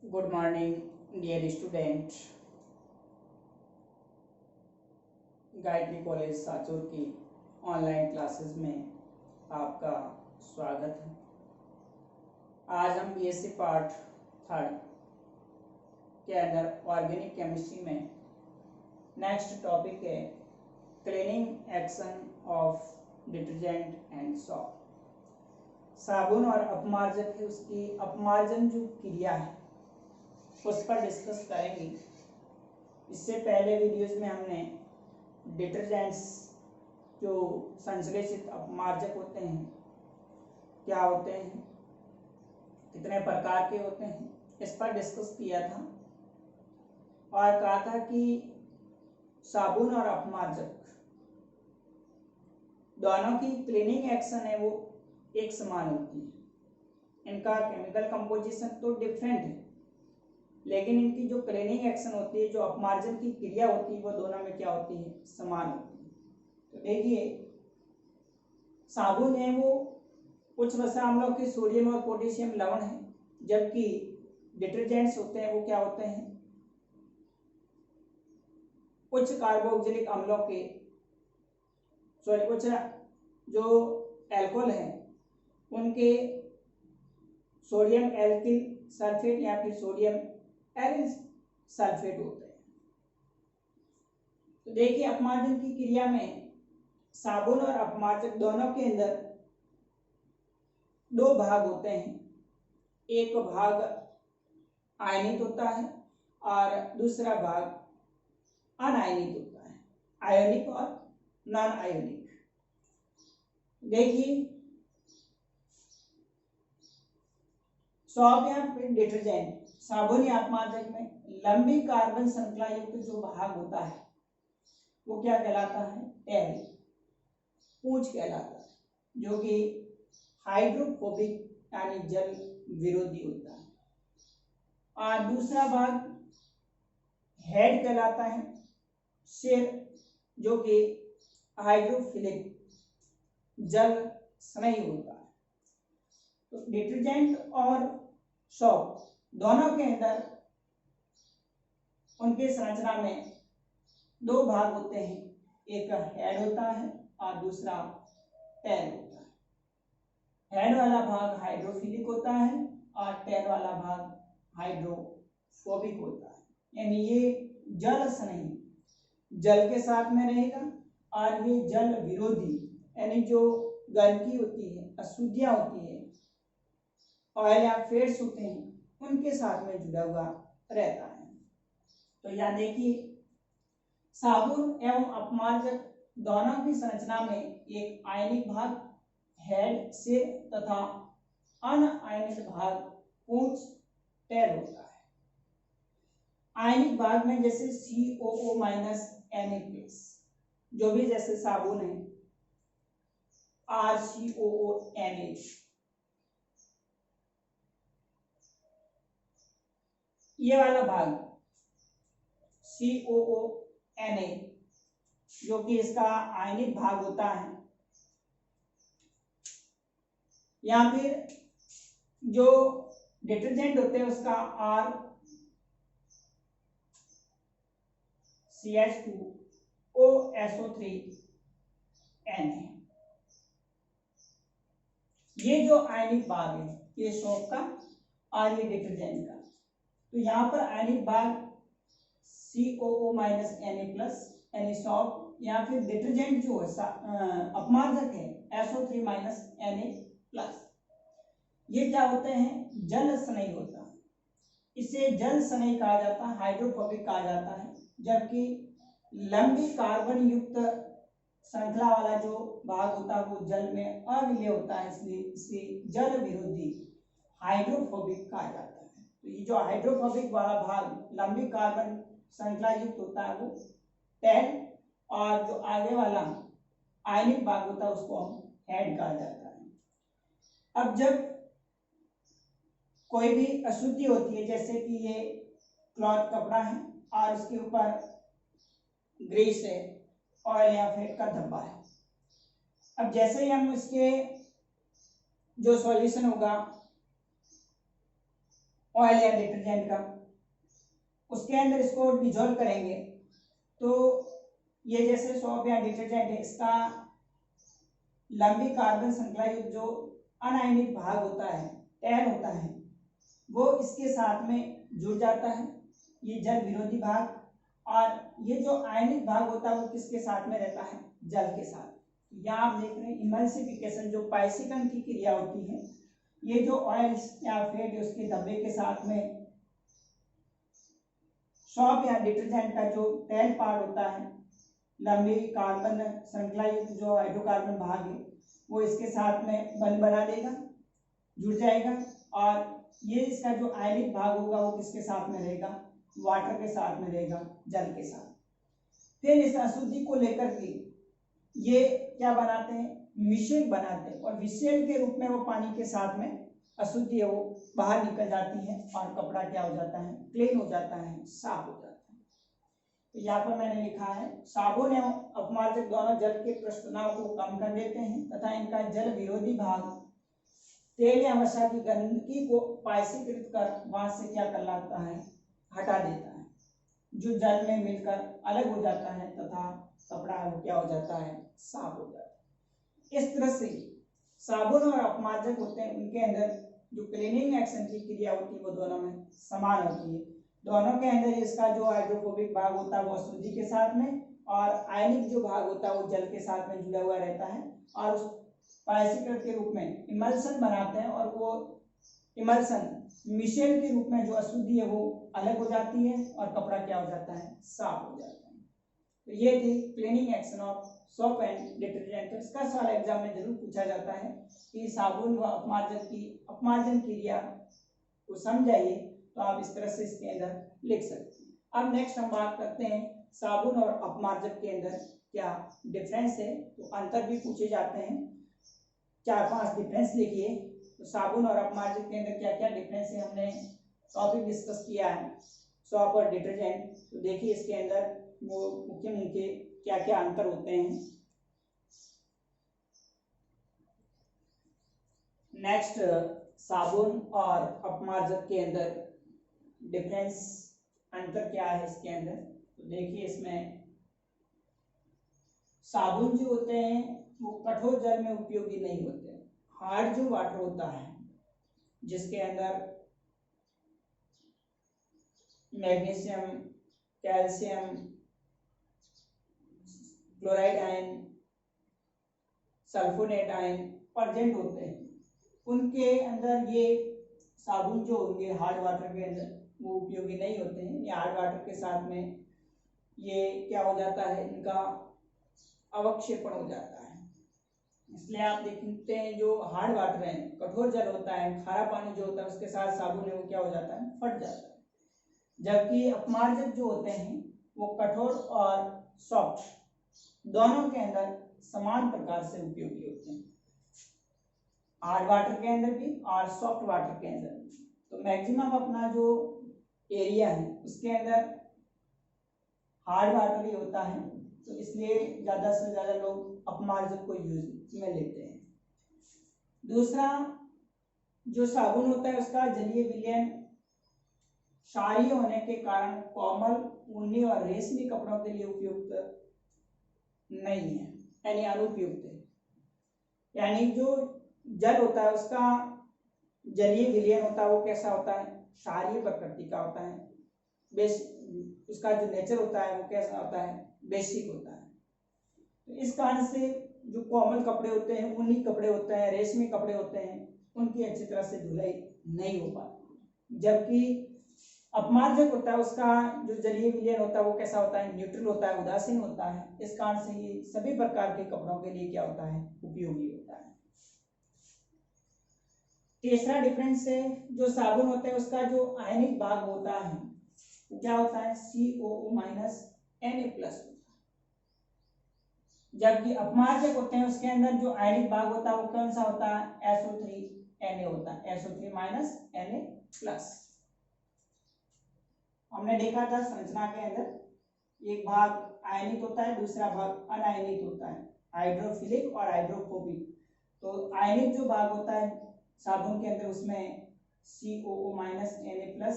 Good morning dear student. Gayatri college Sachore की online classes में आपका स्वागत है। आज हम बीएससी पार्ट 3 के अंदर ऑर्गेनिक केमिस्ट्री में नेक्स्ट टॉपिक है cleaning action of detergent and shop. साबुन और अपमार्जक है, उसकी अपमार्जन जो क्रिया है उस पर डिस्कस करेंगे। इससे पहले वीडियोस में हमने डिटर्जेंट्स जो संश्लेषित अपमार्जक होते हैं क्या होते हैं, कितने प्रकार के होते हैं, इस पर डिस्कस किया था और कहा था कि साबुन और अपमार्जक दोनों की क्लीनिंग एक्शन है वो एक समान होती है। इनका केमिकल कंपोजिशन तो डिफरेंट है, लेकिन इनकी जो क्लीनिंग एक्शन होती है, जो अपमार्जन की क्रिया होती है, वो दोनों में क्या होती है, समान होती है। तो देखिए, साबुन है वो उच्च रसायनों के सोडियम और पोटेशियम लवण है, जबकि डिटर्जेंट्स होते हैं वो क्या होते हैं, उच्च कार्बोक्सिलिक अम्लों के उच्च जो एल्कोहल है उनके सोडियम एल्किल सल्फेट या फिर सोडियम एरिल सल्फेट होते हैं। तो देखिए, अपमार्जन की क्रिया में साबुन और अपमार्जक दोनों के अंदर दो भाग होते हैं। एक भाग आयनित होता है और दूसरा भाग अनायनित होता है, आयोनिक और नॉन आयोनिक। देखिए, सॉप या फिर डिटर्जेंट साबुन या अपमार्जक में लंबी कार्बन श्रृंखला युक्त जो भाग होता है वो क्या कहलाता है, टेल, पूंछ कहलाता है, जो कि हाइड्रोफोबिक यानी जल विरोधी होता है। और दूसरा भाग हेड कहलाता है, सिर, जो कि हाइड्रोफिलिक जल स्नेही होता है। तो डिटर्जेंट और सॉप दोनों के अंदर उनके संरचना में दो भाग होते हैं, एक हेड होता है और दूसरा टेल होता है। हेड वाला भाग हाइड्रोफिलिक होता है और टेल वाला भाग हाइड्रोफोबिक होता है, यानी ये जल स्नेही जल के साथ में रहेगा और ये जल विरोधी यानी जो गंदगी होती है, अशुद्धियां होती है, ऑयल या फेट्स होते हैं, उनके साथ में जुड़ा हुआ रहता है। तो यहाँ देखिए, साबुन एवं अपमार्जक दोनों की संरचना में एक आयनिक भाग हेड, सिर तथा अनआयनिक भाग पूंछ, टेल होता है। आयनिक भाग में जैसे COO- Na+, जो भी जैसे साबुन है RCOONH, ये वाला भाग COONA जो कि इसका आयनिक भाग होता है, या फिर जो डिटर्जेंट होते हैं उसका RCH2OSO3Na। ये जो आयनिक भाग है ये सॉप का और ये डिटर्जेंट का। तो यहाँ पर आयनिक भाग COO- Na+ यानी सॉप, या फिर डिटर्जेंट जो है अपमार्जक है SO3 Na+, ये क्या होते हैं, जल स्नेही होता है। इसे जल स्नेही कहा जाता है, हाइड्रोफोबिक कहा जाता है, जबकि लंबी कार्बन युक्त श्रृंखला वाला जो भाग होता है वो जल में अविलेय होता है, इसलिए इसे जल विरोधी हाइड्रोफोबिक कहा जाता है। तो ये जो हाइड्रोफोबिक वाला भाग लंबी कार्बन श्रृंखला युक्त होता है वो टेल, और जो आगे वाला आयनिक भाग होता है उसको हम हेड कहा जाता है। अब जब कोई भी अशुद्धि होती है, जैसे कि ये क्लॉथ कपड़ा है और उसके ऊपर ग्रीस है, ऑयल या फेट का धब्बा है, अब जैसे ही हम इसके जो सॉल्यूशन होगा ऑयल या डिटर्जेंट का, उसके अंदर इसको डिजोल्व करेंगे तो ये जैसे सोप या डिटर्जेंट है, इसका लंबी कार्बन श्रृंखला युक्त जो अनायनिक भाग होता है, टैन होता है, वो इसके साथ में जुड़ जाता है, ये जल विरोधी भाग। और ये जो आयनिक भाग होता है वो किसके साथ में रहता है, जल के साथ। यहाँ आप देख रहे हैं इमल्सिफिकेशन जो पाइसिकन की क्रिया होती है, ये जो ऑयल या फैट उसके धब्बे के साथ में सॉप या डिटर्जेंट का जो टेल पार्ट होता है, लंबी कार्बन श्रृंखला युक्त जो हाइड्रोकार्बन भाग है, वो इसके साथ में बंध बना देगा, जुड़ जाएगा। और ये इसका जो आयनिक भाग होगा वो किसके साथ में रहेगा, वाटर के साथ में रहेगा, जल के साथ। फिर इस अशुद्धि को लेकर के ये क्या बनाते हैं, मिश्रण बनाते हैं, और मिश्रण के रूप में वो पानी के साथ में अशुद्धि है वो बाहर निकल जाती है और कपड़ा क्या हो जाता है, क्लीन हो जाता है, साफ हो जाता है। तो यहाँ पर मैंने लिखा है साबुन एवं अपमार्जक दोनों जल के प्रस्तुनाव को कम कर देते हैं तथा इनका जल विरोधी भाग तेल या वसा की गंदगी को पायसीकृत कर वहां से क्या कर लाता है, हटा देता है, जो जल में मिलकर अलग हो जाता है तथा कपड़ा वो क्या हो जाता है, साफ हो जाता है। इस तरह से साबुन और अपमार्जक होते हैं, उनके अंदर जो क्लीनिंग एक्शन की क्रिया होती है वो दोनों में समान होती है। दोनों के अंदर इसका जो हाइड्रोफोबिक भाग होता है वो अशुद्धि के साथ में, और आयनिक जो भाग होता है वो जल के साथ में जुड़ा हुआ रहता है, और उस पायसीकृत के रूप में इमल्सन बनाते हैं, और वो इमल्सन मिश्रण के रूप में जो अशुद्धि है वो अलग हो जाती है और कपड़ा क्या हो जाता है, साफ हो जाता है। तो ये थी cleaning action of soap and detergent. तो इसका सवाल एग्जाम में जरूर पूछा जाता है कि साबुन व अपमार्जक की अपमार्जन क्रिया को समझाइए, तो आप इस तरह से इसके अंदर लिख सकते हैं। अब नेक्स्ट हम बात करते हैं साबुन और अपमार्जक के अंदर क्या डिफरेंस है, तो अंतर भी पूछे जाते हैं, 4-5 डिफरेंस लिखिए। तो साबुन और अपमार्जक के अंदर क्या क्या डिफरेंस है हमने टॉपिक डिस्कस किया है, सोप और डिटर्जेंट। तो देखिए इसके अंदर वो मुख्य क्या क्या अंतर होते हैं। नेक्स्ट साबुन और अपमार्जक के अंदर डिफरेंस, अंतर क्या है इसके अंदर। तो देखिए इसमें साबुन जो होते हैं वो कठोर जल में उपयोगी नहीं होते, हार्ड जो वाटर होता है जिसके अंदर magnesium, calcium, chloride ion, sulfonate ion present होते हैं, उनके अंदर ये साबुन जो होंगे हार्ड वाटर के अंदर वो उपयोगी नहीं होते हैं। ये हार्ड वाटर के साथ में ये क्या हो जाता है, इनका अवक्षेपण हो जाता है। इसलिए आप देखते हैं जो हार्ड वाटर है, कठोर जल होता है, खारा पानी जो होता है उसके साथ साबुन है वो क्या हो जाता है, फट जाता है। जबकि अपमार्जक जो होते हैं वो कठोर और सॉफ्ट दोनों के अंदर समान प्रकार से उपयोगी होते हैं, हार्ड वाटर के अंदर भी और सॉफ्ट वाटर के अंदर भी। तो मैक्सिमम अपना जो एरिया है उसके अंदर हार्ड वाटर ही होता है, तो इसलिए ज़्यादा से ज़्यादा लोग अपमार्जक को यूज में लेते हैं। दूसरा जो साबुन होता है उसका जलीय विलयन क्षारीय होने के कारण कोमल, ऊनी और रेशमी कपड़ों के लिए उपयुक्त नहीं है, यानी अनुपयुक्त है। यानी जो जल होता है उसका जलीय विलयन होता है वो कैसा होता है, क्षारीय प्रकृति का होता है, उसका जो नेचर होता है वो कैसा होता है, बेसिक होता है। तो इस कारण से जो कोमल कपड़े होते हैं, ऊनी कपड़े होते हैं, रेशमी कपड़े होते हैं, उनकी अच्छी तरह से धुलाई नहीं हो पाती। जबकि अपमार्जक होता है उसका जो जलीय विलयन होता है वो कैसा होता है, न्यूट्रल होता है, उदासीन होता है। इस कारण से ये सभी प्रकार के कपड़ों के लिए क्या होता है, उपयोगी होता है। तीसरा डिफरेंस है जो साबुन होता है उसका जो आयनिक भाग होता है वो क्या होता है, COO- Na+, जबकि अपमार्जक होते हैं उसके अंदर जो आयनिक भाग होता है वो कौन सा होता है, SO3Na होता है, SO3 Na+। हमने देखा था संरचना के अंदर एक भाग आयनित होता है, दूसरा भाग अनायनित होता है, हाइड्रोफिलिक और हाइड्रोफोबिक। तो आयनिक जो भाग होता है साबुन के अंदर उसमें COO माइनस Na+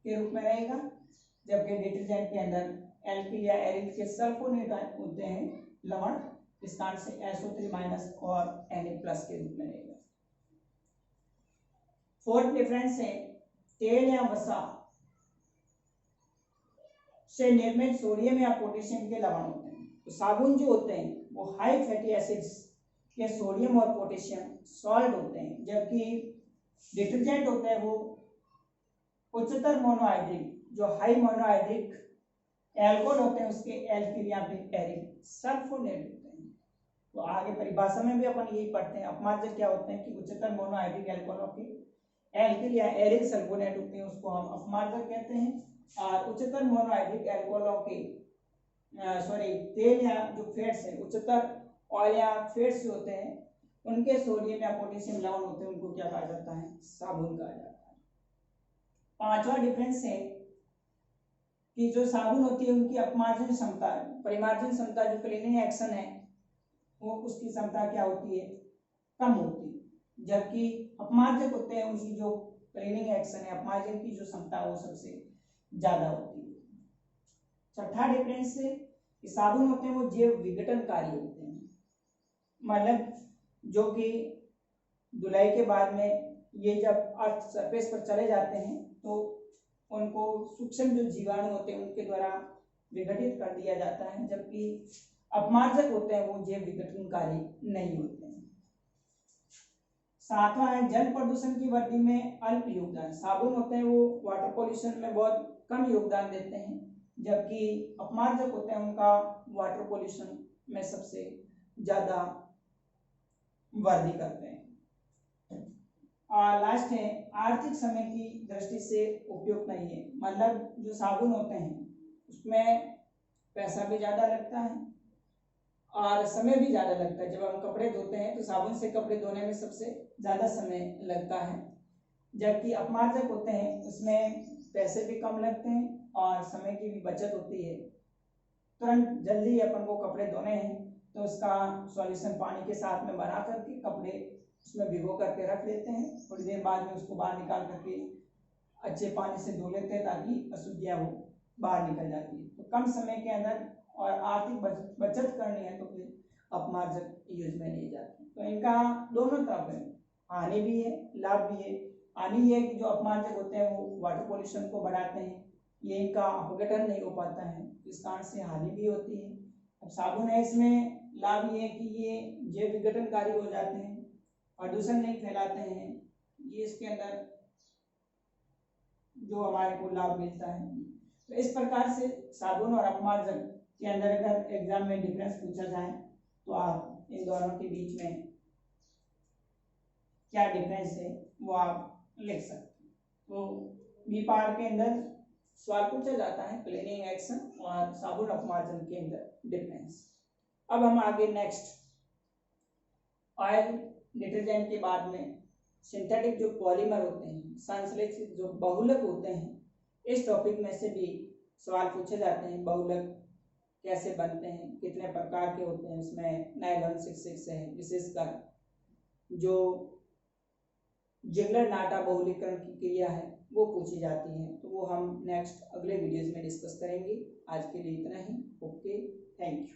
के रूप में रहेगा, जबकि डिटर्जेंट के अंदर एल्किल या एरिल के सल्फोनेट होते हैं लवण, इस कारण से SO3- और Na+ के रूप में रहेगा। फोर्थ डिफरेंस है तेल या वसा से निर्मित सोडियम या पोटेशियम के लवण होते हैं। तो साबुन जो होते हैं वो हाई फैटी एसिड्स के सोडियम और पोटेशियम सॉल्ट होते हैं, जबकि डिटर्जेंट होते हैं वो उच्चतर मोनोहाइड्रिक जो हाई मोनोहाइड्रिक एल्कोहल होते हैं उसके एल्किल या फिर एरिल सल्फोनेट होते हैं। तो आगे परिभाषा में भी अपन यही पढ़ते हैं, अपमार्जक क्या होते हैं कि उच्चतर मोनोहाइड्रिक एल्कोहलों के एल्किल या एरिल सल्फोनेट होते हैं, उसको हम अपमार्जक कहते हैं। और उच्चतर मोनोहाइड्रिक एल्कोहलों के तेल या जो फैट्स है, उच्चतर ऑयल या फैट्स होते हैं, उनके सोडियम या पोटेशियम लवण होते हैं, उनको क्या कहा जाता है? साबुन कहा जाता है। पांचवा डिफरेंस है कि जो साबुन होती है उनकी अपमार्जन क्षमता, परिमार्जन क्षमता, जो क्लीनिंग एक्शन है वो उसकी क्षमता क्या होती है? कम होती है, जबकि अपमार्जक होते हैं उनकी जो क्लीनिंग एक्शन है, अपमार्जन की जो क्षमता वो सबसे ज्यादा होती है। छठा डिफरेंस है कि साबुन होते हैं वो जैव विघटनकारी होते हैं, मतलब जो कि धुलाई के बाद में ये जब अर्थ सरफेस पर चले जाते हैं तो उनको सूक्ष्म जो जीवाणु होते हैं उनके द्वारा विघटित कर दिया जाता है, जबकि अपमार्जक होते हैं वो जैव विघटनकारी नहीं होते हैं। सातवां है जल प्रदूषण की वृद्धि में अल्प योगदान। साबुन होते हैं वो वाटर पॉल्यूशन में बहुत कम योगदान देते हैं, जबकि अपमार्जक होते हैं उनका वाटर पॉल्यूशन में सबसे ज्यादा वृद्धि करते हैं। और लास्ट है आर्थिक समय की दृष्टि से उपयुक्त नहीं है, मतलब जो साबुन होते हैं उसमें पैसा भी ज्यादा लगता है और समय भी ज्यादा लगता है। जब हम कपड़े धोते हैं तो साबुन से कपड़े धोने में सबसे ज्यादा समय लगता है, जबकि अपमार्जक होते हैं उसमें पैसे भी कम लगते हैं और समय की भी बचत होती है। तुरंत जल्दी अपन को कपड़े धोने हैं तो उसका सॉल्यूशन पानी के साथ में बना करके कपड़े उसमें भिगो करके रख लेते हैं, थोड़ी देर बाद में उसको बाहर निकाल करके अच्छे पानी से धो लेते हैं ताकि अशुद्धियां वो बाहर निकल जाती है। तो कम समय के अंदर और आर्थिक बचत करनी है तो फिर अपमार्जक यूज में लिए जाते हैं। तो इनका दोनों तरफ है, हानि भी है लाभ भी है। हानि ये है कि जो अपमार्जक होते हैं वो वाटर पॉल्यूशन को बढ़ाते हैं, ये इनका अपघटन नहीं हो पाता है, इस कारण से हानि भी होती है। अब साबुन है, इसमें लाभ ये है कि ये जैव विघटनकारी हो जाते हैं, प्रदूषण नहीं फैलाते हैं, ये इसके अंदर जो हमारे को लाभ मिलता है। तो इस प्रकार से साबुन और अपमार्जक के अंदर अगर एग्जाम में डिफरेंस पूछा जाए तो आप इन दोनों के बीच में क्या डिफरेंस है वो आप लिख सकते हैं। तो बी पार्ट के अंदर सवाल पूछा जाता है क्लीनिंग एक्शन और साबुन अपमार्जन के अंदर डिफरेंस। अब हम आगे नेक्स्ट ऑयल डिटर्जेंट के बाद में सिंथेटिक जो पॉलीमर होते हैं, संश्लेषित जो बहुलक होते हैं, इस टॉपिक में से भी सवाल पूछे जाते हैं। बहुलक कैसे बनते हैं, कितने प्रकार के होते हैं, उसमें नायलॉन 66 है, विशेषकर जो जिगलर नाटा बहुलीकरण की क्रिया है वो पूछी जाती है। तो वो हम नेक्स्ट अगले वीडियोज में डिस्कस करेंगे। आज के लिए इतना ही। Okay, thank you.